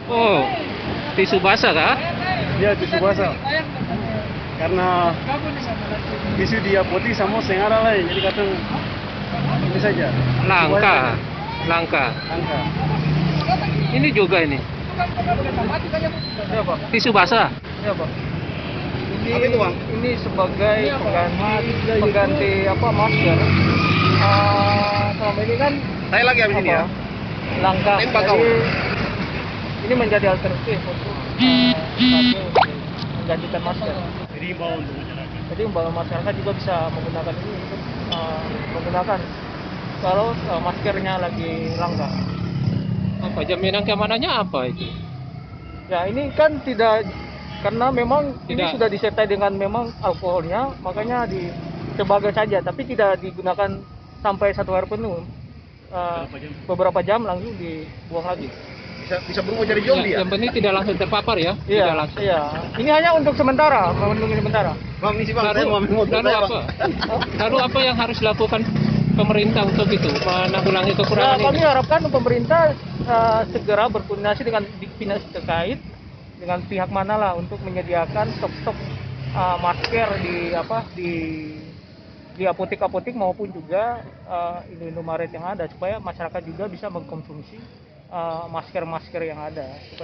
Oh, tisu basah kah? Dia tisu basah. Karena tisu di apotek sama sengara lah, jadi kadang ini saja. Langka, langka. Angka. Ini juga ini, Ya Pak, tisu basah. ya Pak. Apa itu, Bang? Ini sebagai pengganti apa masker. Selama ini kan Saya lagi habis ini ya. langka. Tembak Jadi kamu. ini menjadi alternatif untuk satu menggantikan masker. Jadi himbauan untuk masyarakat. Jadi bahwa masyarakat juga bisa menggunakan ini untuk menggunakan kalau maskernya lagi langka. Apa jaminan keamanannya apa itu? Ya ini kan tidak, karena memang ini Tidak. sudah disertai dengan memang alkoholnya, makanya di sebagai saja, tapi tidak digunakan sampai 1 hari penuh. Beberapa jam langsung dibuang lagi. Bisa berubah jadi zombie ya? Yang penting tidak langsung terpapar ya. Tidak Iya, langsung. iya. Ini hanya untuk sementara, melindungi sementara. Bang, ini sih Bang, saya mau ambil motor Lalu saya, apa? Bang. Lalu apa yang harus dilakukan pemerintah untuk itu menanggulangi Nah, kekurangan kami ini? harapkan pemerintah segera berkoordinasi dengan dinas terkait dengan pihak mana lah untuk menyediakan stok-stok masker di apotek-apotek maupun juga Indomaret yang ada supaya masyarakat juga bisa mengkonsumsi masker-masker yang ada supaya